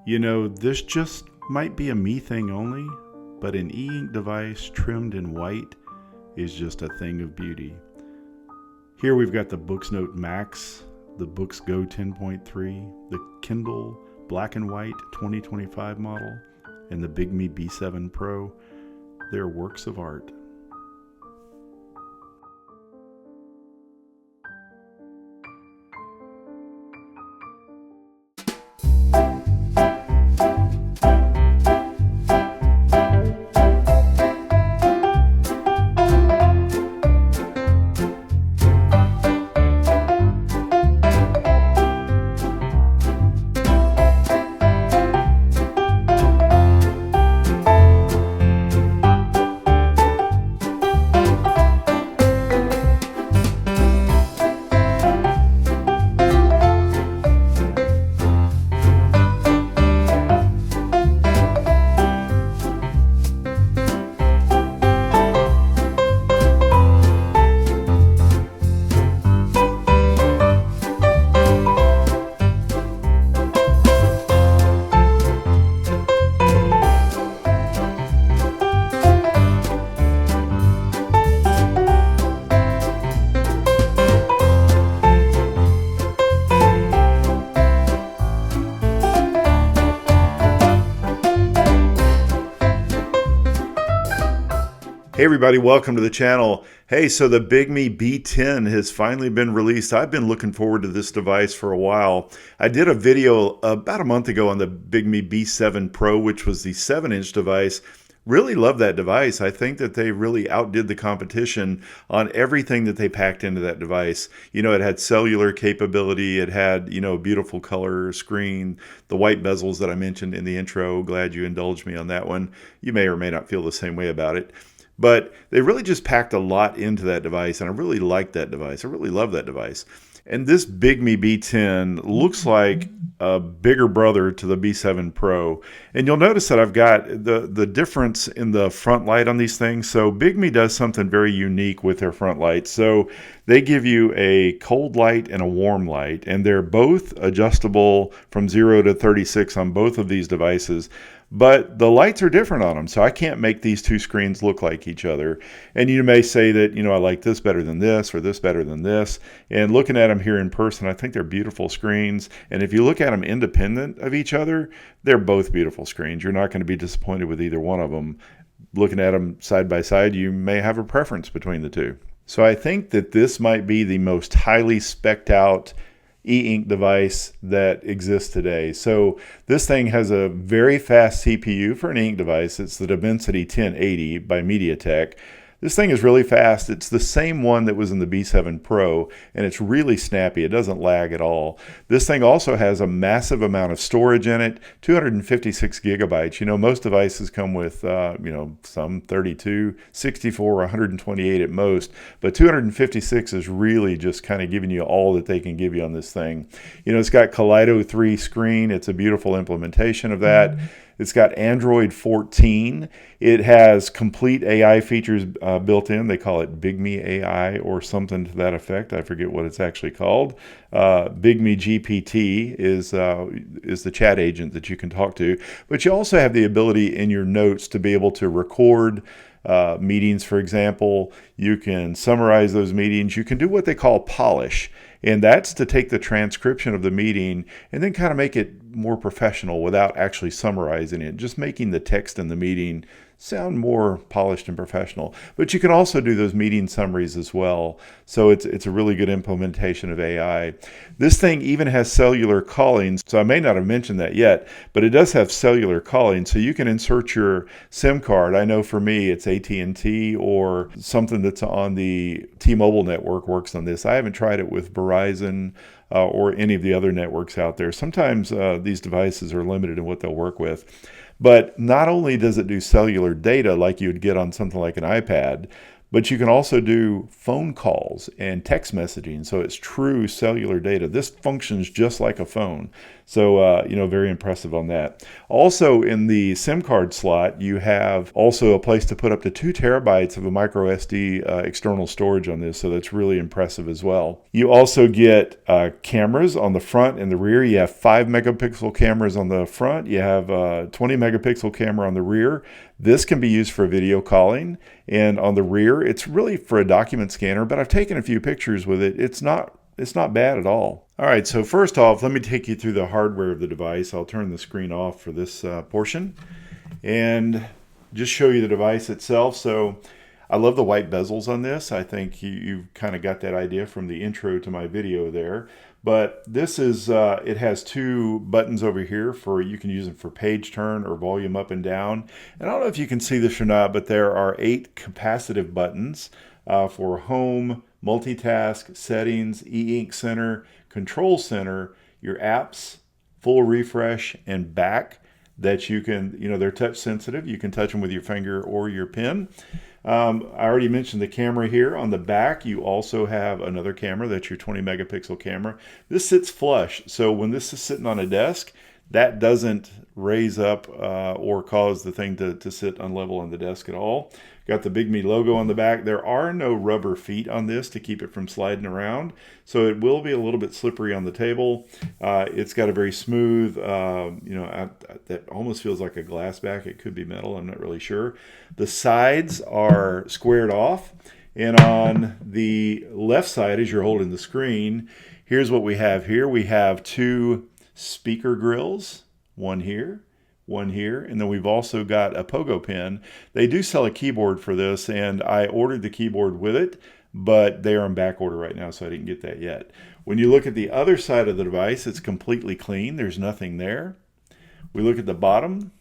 You know, this just might be a me thing only, but an e-ink device trimmed in white is just a thing of beauty. Here we've got the BooksNote Max, the Books Go 10.3, the Kindle Black and White 2025 model, and the Bigme B7 Pro. They're works of art. Hey everybody, welcome to the channel. Hey, so the Bigme B10 has finally been released. I've been looking forward to this device for a while. I did a video about a month ago on the Bigme B7 Pro, which was the 7-inch device. Really love that device. I think that they really outdid the competition on everything that they packed into that device. You know, it had cellular capability. It had, you know, a beautiful color screen, the white bezels that I mentioned in the intro. Glad you indulged me on that one. You may or may not feel the same way about it. But they really just packed a lot into that device, and I really like that device. I really love that device. And this Bigme B10 looks like a bigger brother to the B7 Pro. And you'll notice that I've got the difference in the front light on these things. So Bigme does something very unique with their front lights. So they give you a cold light and a warm light, and they're both adjustable from 0 to 36 on both of these devices. But the lights are different on them, so I can't make these two screens look like each other. And you may say that, you know, I like this better than this, or this better than this. And looking at them here in person, I think they're beautiful screens. And if you look at them independent of each other, they're both beautiful screens. You're not going to be disappointed with either one of them. Looking at them side by side, you may have a preference between the two. So I think that this might be the most highly spec'd out e-ink device that exists today. So this thing has a very fast CPU for an e-ink device. It's the Dimensity 1080 by MediaTek. This thing is really fast. It's the same one that was in the B7 Pro, and it's really snappy. It doesn't lag at all. This thing also has a massive amount of storage in it, 256 gigabytes. You know, most devices come with, you know, some 32, 64, 128 at most, but 256 is really just kind of giving you all that they can give you on this thing. You know, it's got Kaleido 3 screen. It's a beautiful implementation of that. It's got Android 14. It has complete AI features built in. They call it Bigme AI or something to that effect. I forget what it's actually called. Bigme GPT is the chat agent that you can talk to. But you also have the ability in your notes to be able to record meetings, for example. You can summarize those meetings. You can do what they call polish. And that's to take the transcription of the meeting and then kind of make it more professional without actually summarizing it, just making the text in the meeting sound more polished and professional. But you can also do those meeting summaries as well. So it's a really good implementation of AI. This thing even has cellular calling. So I may not have mentioned that yet, but it does have cellular calling. So you can insert your SIM card. I know for me, it's AT&T or something that's on the T-Mobile network works on this. I haven't tried it with Verizon or any of the other networks out there. Sometimes these devices are limited in what they'll work with. But not only does it do cellular data like you would get on something like an iPad, But you can also do phone calls and text messaging, so it's true cellular data. This functions just like a phone. So, very impressive on that. Also, in the SIM card slot, you have also a place to put up to 2 terabytes of a micro SD external storage on this, so that's really impressive as well. You also get cameras on the front and the rear. You have 5 megapixel cameras on the front. You have a 20 megapixel camera on the rear. This can be used for video calling, and on the rear, it's really for a document scanner, but I've taken a few pictures with it. It's not bad at all. All right, so first off, let me take you through the hardware of the device. I'll turn the screen off for this portion and just show you the device itself. So I love the white bezels on this. I think you've kind of got that idea from the intro to my video there. But this is, it has 2 buttons over here for, you can use them for page turn or volume up and down. And I don't know if you can see this or not, but there are 8 capacitive buttons for home, multitask, settings, e-ink center, control center, your apps, full refresh, and back that you can, they're touch sensitive. You can touch them with your finger or your pen. I already mentioned the camera here. On the back, you also have another camera. That's your 20 megapixel camera. This sits flush. So when this is sitting on a desk, that doesn't raise up or cause the thing to sit unlevel on the desk at all. Got the Bigme logo on the back. There are no rubber feet on this to keep it from sliding around, so it will be a little bit slippery on the table. It's got a very smooth, that almost feels like a glass back. It could be metal, I'm not really sure. The sides are squared off, and on the left side, as you're holding the screen, here's what we have here. We have 2 speaker grills, one here, and then we've also got a pogo pen. They do sell a keyboard for this, and I ordered the keyboard with it, but they are in back order right now, so I didn't get that yet. When you look at the other side of the device, it's completely clean. There's nothing there. We look at the bottom,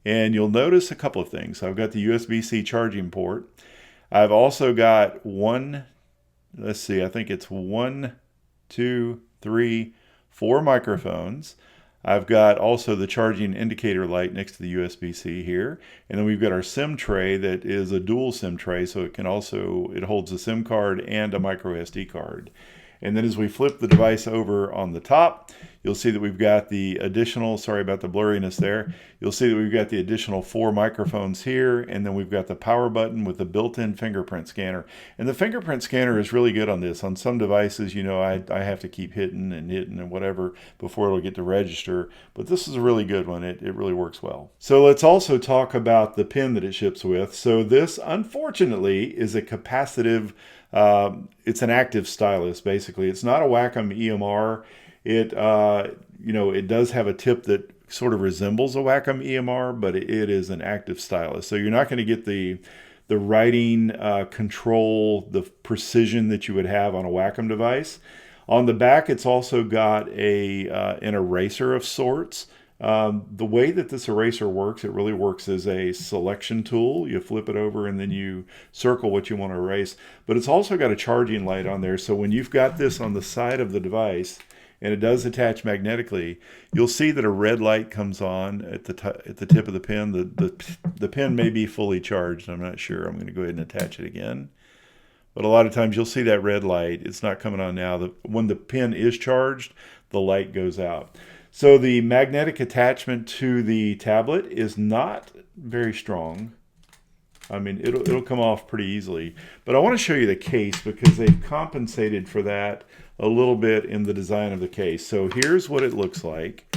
and you'll notice a couple of things. I've got the USB-C charging port. I've also got I think it's 1, 2, 3, 4 microphones. I've got also the charging indicator light next to the USB-C here. And then we've got our SIM tray that is a dual SIM tray, so it holds a SIM card and a micro SD card. And then as we flip the device over on the top, you'll see that we've got the additional, sorry about the blurriness there, you'll see that we've got the additional 4 microphones here, and then we've got the power button with the built-in fingerprint scanner. And the fingerprint scanner is really good on this. On some devices, I have to keep hitting and whatever before it'll get to register, but this is a really good one. It really works well. So let's also talk about the pen that it ships with. So this, unfortunately, is a capacitive, it's an active stylus, basically. It's not a Wacom EMR. It does have a tip that sort of resembles a Wacom EMR, but it is an active stylus. So you're not going to get the writing control, the precision that you would have on a Wacom device. On the back, it's also got an eraser of sorts. The way that this eraser works, it really works as a selection tool. You flip it over and then you circle what you want to erase. But it's also got a charging light on there. So when you've got this on the side of the device, and it does attach magnetically, you'll see that a red light comes on at the tip of the pen. The pen may be fully charged. I'm not sure. I'm going to go ahead and attach it again. But a lot of times you'll see that red light. It's not coming on now. When the pen is charged, the light goes out. So the magnetic attachment to the tablet is not very strong. I mean, it'll come off pretty easily. But I want to show you the case because they've compensated for that a little bit in the design of the case. So here's what it looks like.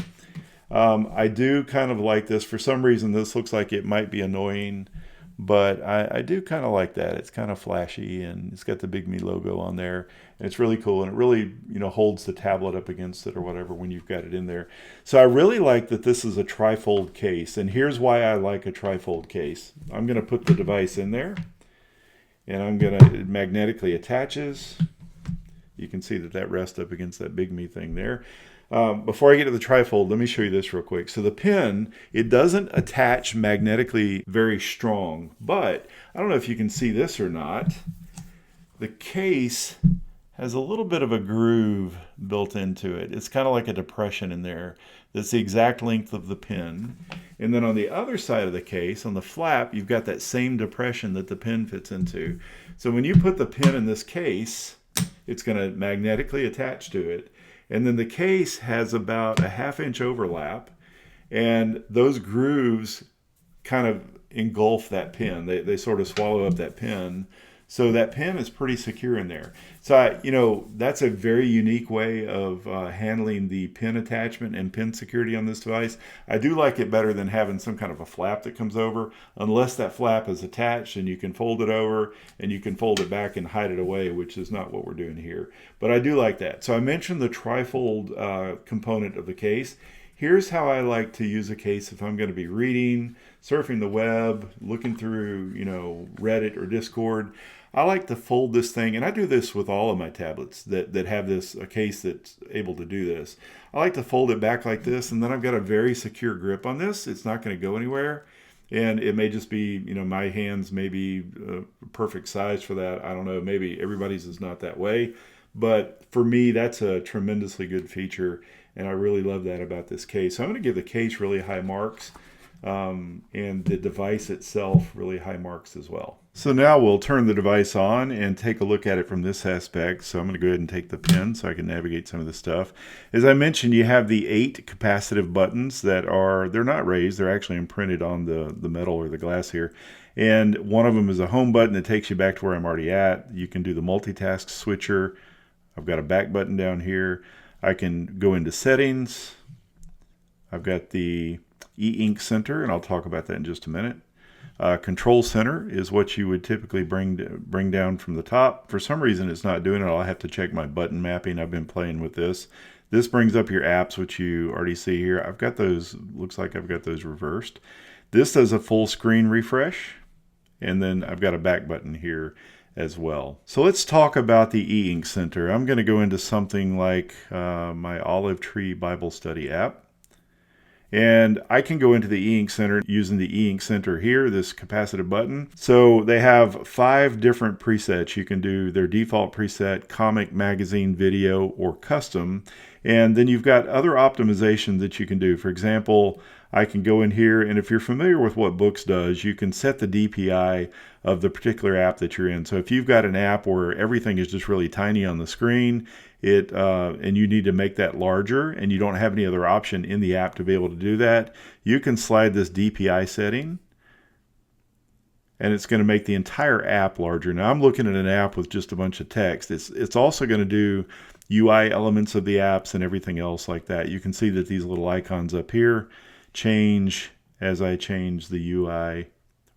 I do kind of like this. For some reason, this looks like it might be annoying, but I do kind of like that. It's kind of flashy, and it's got the Bigme logo on there, and it's really cool, and it really, holds the tablet up against it or whatever when you've got it in there. So I really like that this is a trifold case, and here's why I like a trifold case. I'm going to put the device in there, and it magnetically attaches. You can see that rests up against that Bigme thing there. Before I get to the trifold, let me show you this real quick. So the pen, it doesn't attach magnetically very strong, but I don't know if you can see this or not. The case has a little bit of a groove built into it. It's kind of like a depression in there. That's the exact length of the pen. And then on the other side of the case, on the flap, you've got that same depression that the pen fits into. So when you put the pen in this case, it's going to magnetically attach to it. And then the case has about a 1/2 inch overlap, and those grooves kind of engulf that pen. They sort of swallow up that pen. So that pen is pretty secure in there. So, that's a very unique way of handling the pen attachment and pen security on this device. I do like it better than having some kind of a flap that comes over, unless that flap is attached and you can fold it over and you can fold it back and hide it away, which is not what we're doing here. But I do like that. So I mentioned the trifold component of the case. Here's how I like to use a case if I'm going to be reading, surfing the web, looking through, Reddit or Discord. I like to fold this thing, and I do this with all of my tablets that have a case that's able to do this. I like to fold it back like this, and then I've got a very secure grip on this. It's not going to go anywhere, and it may just be, my hands may be perfect size for that. I don't know, maybe everybody's is not that way, but for me, that's a tremendously good feature, and I really love that about this case. So I'm going to give the case really high marks, and the device itself really high marks as well. So now we'll turn the device on and take a look at it from this aspect. So I'm going to go ahead and take the pen so I can navigate some of this stuff. As I mentioned, you have the 8 capacitive buttons that they're not raised, they're actually imprinted on the metal or the glass here. And one of them is a home button that takes you back to where I'm already at. You can do the multitask switcher. I've got a back button down here. I can go into settings. I've got the e-ink center, and I'll talk about that in just a minute. Control center is what you would typically bring down from the top. For some reason it's not doing it. I'll have to check my button mapping. I've been playing with this. This brings up your apps, which you already see here. I've got those, looks like I've got those reversed. This does a full screen refresh, and then I've got a back button here as well. So let's talk about the e-ink center. I'm going to go into something like my Olive Tree Bible Study app. And I can go into the e-ink center using the e-ink center here, this capacitive button. So they have 5 different presets. You can do their default preset, comic, magazine, video, or custom. And then you've got other optimization that you can do. For example, I can go in here, and if you're familiar with what BOOX does, you can set the DPI of the particular app that you're in. So if you've got an app where everything is just really tiny on the screen, and you need to make that larger, and you don't have any other option in the app to be able to do that, you can slide this DPI setting, and it's going to make the entire app larger. Now I'm looking at an app with just a bunch of text. It's also going to do UI elements of the apps and everything else like that. You can see that these little icons up here change as I change the UI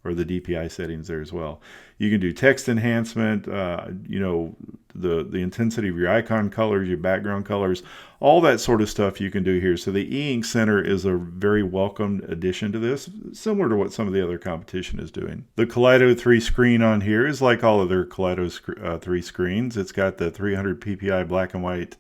or the DPI settings there as well. You can do text enhancement, the intensity of your icon colors, your background colors, all that sort of stuff you can do here. So the e-ink center is a very welcomed addition to this, similar to what some of the other competition is doing. The Kaleido 3 screen on here is like all other Kaleido 3 screens. It's got the 300 ppi black and white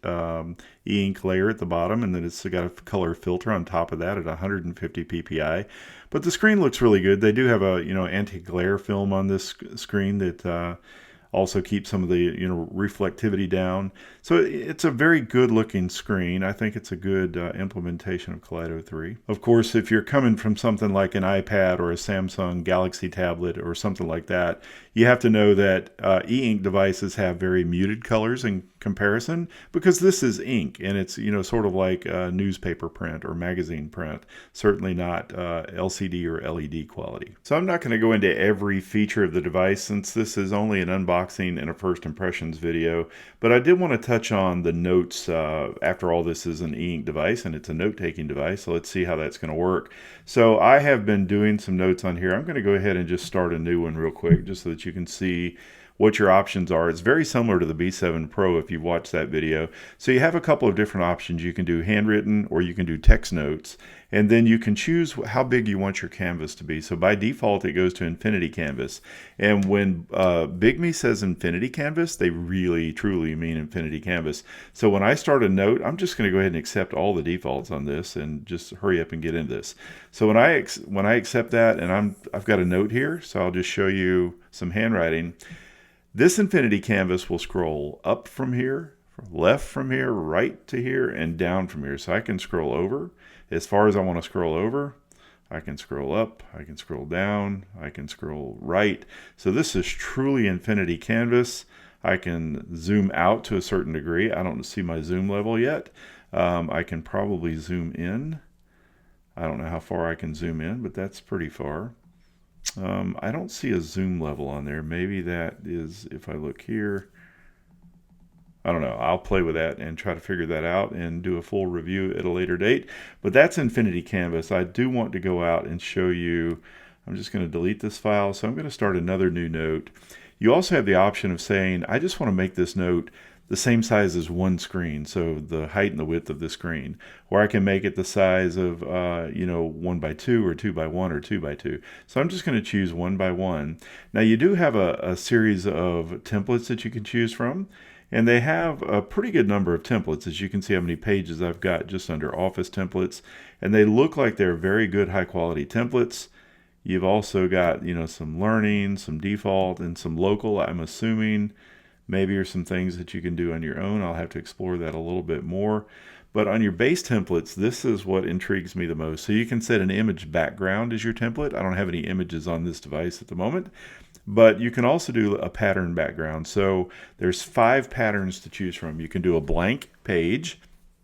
e-ink layer at the bottom, and then it's got a color filter on top of that at 150 ppi. But the screen looks really good. They do have a anti-glare film on this screen that also keeps some of the reflectivity down. So it's a very good looking screen. I think it's a good implementation of Kaleido 3. Of course, if you're coming from something like an iPad or a Samsung Galaxy tablet or something like that, you have to know that e-ink devices have very muted colors in comparison, because this is ink, and it's sort of like newspaper print or magazine print, certainly not LCD or LED quality. So I'm not going to go into every feature of the device, since this is only an unboxing and a first impressions video, but I did want to touch on the notes. After all, this is an e-ink device and it's a note-taking device, so let's see how that's going to work. So I have been doing some notes on here. I'm going to go ahead and just start a new one real quick, just so that you can see what your options are. It's very similar to the B7 Pro if you've watched that video. So you have a couple of different options. You can do handwritten or you can do text notes, and then you can choose how big you want your canvas to be. So by default it goes to infinity canvas, and when Bigme says infinity canvas, they really truly mean infinity canvas. So when I start a note, I'm just going to go ahead and accept all the defaults on this and just hurry up and get into this. So when I accept that, and I've got a note here, so I'll just show you some handwriting. This infinity canvas will scroll up from here, left from here, right to here, and down from here. So I can scroll over as far as I want to scroll over. I can scroll up, I can scroll down, I can scroll right. So this is truly infinity canvas. I can zoom out to a certain degree. I don't see my zoom level yet. I can probably zoom in. I don't know how far I can zoom in, but that's pretty far. I don't see a zoom level on there. Maybe that is, if I look here, I don't know. I'll play with that and try to figure that out and do a full review at a later date. But that's Infinity Canvas. I do want to go out and show you. I'm just going to delete this file. So I'm going to start another new note. You also have the option of saying, I just want to make this note the same size as one screen, so the height and the width of the screen. Or I can make it the size of, 1 by 2 or 2 by 1 or 2 by 2. So I'm just going to choose 1 by 1. Now you do have a series of templates that you can choose from. And they have a pretty good number of templates. As you can see how many pages I've got just under Office templates. And they look like they're very good high quality templates. You've also got, some learning, some default, and some local, I'm assuming. Maybe are some things that you can do on your own. I'll have to explore that a little bit more. But on your base templates, this is what intrigues me the most. So you can set an image background as your template. I don't have any images on this device at the moment. But you can also do a pattern background. So there's 5 patterns to choose from. You can do a blank page.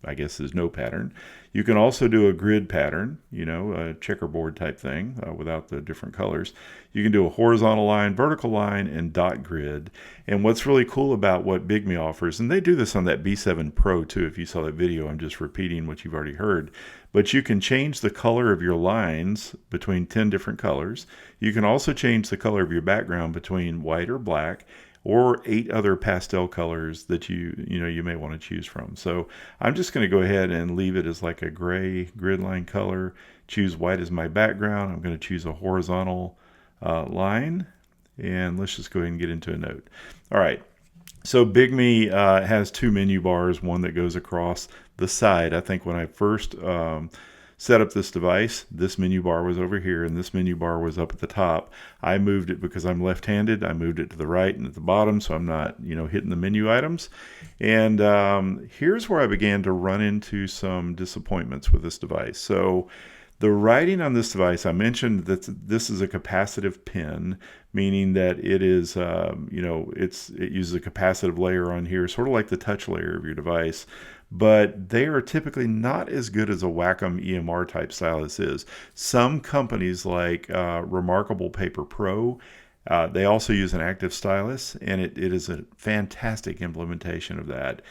I guess there's no pattern. You can also do a grid pattern, a checkerboard type thing without the different colors. You can do a horizontal line, vertical line, and dot grid. And what's really cool about what Bigme offers, and they do this on that B7 Pro too, if you saw that video, I'm just repeating what you've already heard. But you can change the color of your lines between 10 different colors. You can also change the color of your background between white or black, or 8 other pastel colors that you may want to choose from. So I'm just going to go ahead and leave it as like a gray grid line color. Choose white as my background. I'm going to choose a horizontal line, and let's just go ahead and get into a note. All right. So Bigme has 2 menu bars, one that goes across the side. I think when I first set up this device, this menu bar was over here and this menu bar was up at the top. I moved it because I'm left-handed. I moved it to the right and at the bottom so I'm not, hitting the menu items. And here's where I began to run into some disappointments with this device. So the writing on this device, I mentioned that this is a capacitive pen, meaning that it is, it uses a capacitive layer on here, sort of like the touch layer of your device. But they are typically not as good as a Wacom EMR type stylus is. Some companies like Remarkable Paper Pro, they also use an active stylus, and it is a fantastic implementation of that.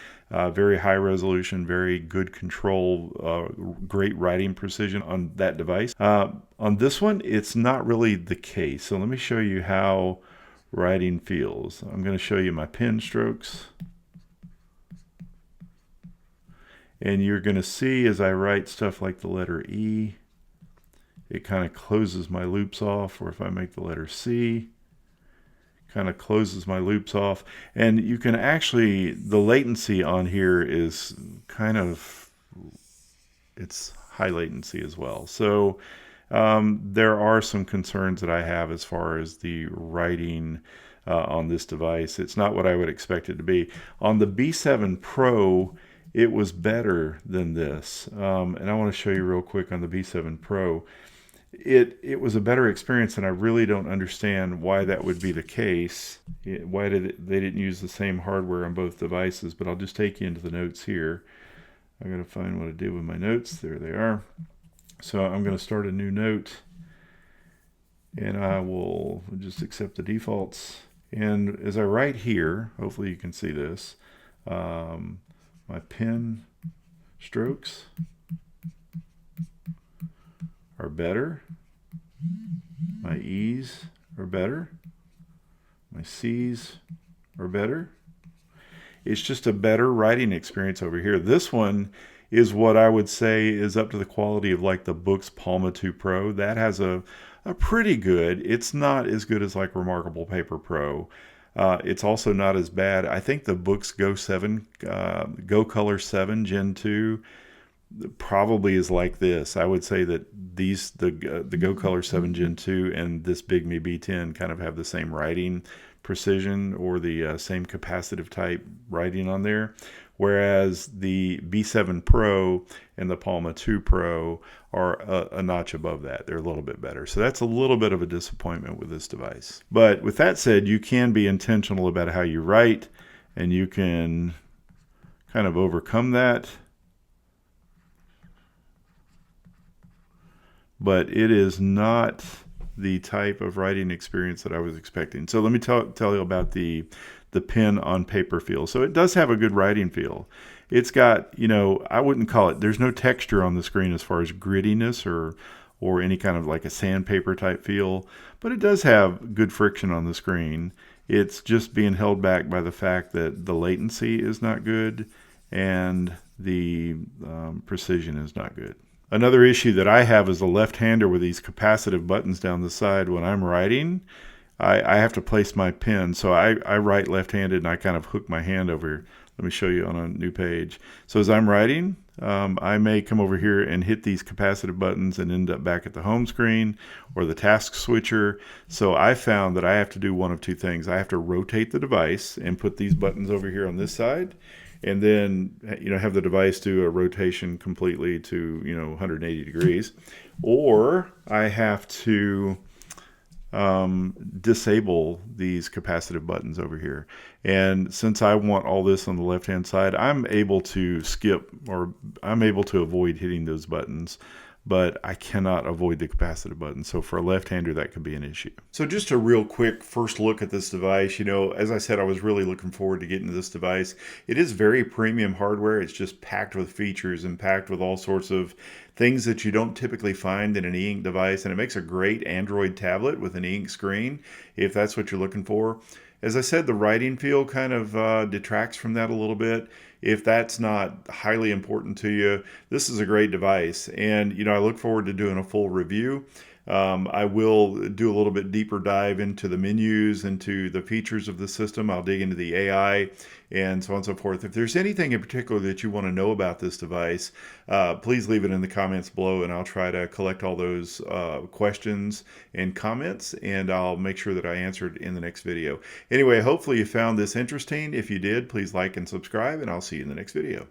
Very high resolution, very good control, great writing precision on that device. On this one, it's not really the case. So let me show you how writing feels. I'm going to show you my pen strokes. And you're going to see as I write stuff like the letter E, it kind of closes my loops off. Or if I make the letter C, kind of closes my loops off. And you can actually, the latency on here is kind of, it's high latency as well. So there are some concerns that I have as far as the writing on this device. It's not what I would expect it to be. On the B7 Pro, it was better than this. And I want to show you real quick on the B7 Pro. It was a better experience, and I really don't understand why that would be the case. Why they didn't use the same hardware on both devices, but I'll just take you into the notes here. I gotta find what I did with my notes. There they are. So I'm going to start a new note, and I will just accept the defaults. And as I write here, hopefully you can see this, my pen strokes are better. My E's are better. My C's are better. It's just a better writing experience over here. This one is what I would say is up to the quality of like the BOOX Palma 2 Pro. That has a pretty good, it's not as good as like Remarkable Paper Pro. It's also not as bad. I think the BOOX Go Color 7 Gen 2 probably is like this. I would say that the Go Color 7 Gen 2 and this Bigme B10 kind of have the same writing precision or the same capacitive type writing on there. whereas the B7 Pro and the Palma 2 Pro are a notch above that. They're a little bit better. So that's a little bit of a disappointment with this device. But with that said, you can be intentional about how you write, and you can kind of overcome that. But it is not the type of writing experience that I was expecting. So let me tell you about the pen on paper feel. So it does have a good writing feel. It's got, you know, I wouldn't call it, there's no texture on the screen as far as grittiness or any kind of like a sandpaper type feel, but it does have good friction on the screen. It's just being held back by the fact that the latency is not good and the precision is not good. Another issue that I have as a left-hander with these capacitive buttons down the side when I'm writing, I have to place my pen. So I write left-handed and I kind of hook my hand over. Let me show you on a new page. So as I'm writing, I may come over here and hit these capacitive buttons and end up back at the home screen or the task switcher. So I found that I have to do one of two things. I have to rotate the device and put these buttons over here on this side, and then, you know, have the device do a rotation completely to, you know, 180 degrees, or I have to disable these capacitive buttons over here. And since I want all this on the left hand side, I'm able to skip, or I'm able to avoid hitting those buttons, but I cannot avoid the capacitive button. So for a left-hander, that could be an issue. So just a real quick first look at this device. You know, as I said, I was really looking forward to getting to this device. It is very premium hardware. It's just packed with features and packed with all sorts of things that you don't typically find in an e-ink device. And it makes a great Android tablet with an e-ink screen, if that's what you're looking for. As I said, the writing feel kind of detracts from that a little bit. If that's not highly important to you, this is a great device. And, you know, I look forward to doing a full review. I will do a little bit deeper dive into the menus, into the features of the system. I'll dig into the AI and so on and so forth. If there's anything in particular that you want to know about this device, please leave it in the comments below, and I'll try to collect all those questions and comments, and I'll make sure that I answered in the next video. Anyway, hopefully you found this interesting. If you did, please like and subscribe, and I'll see you in the next video.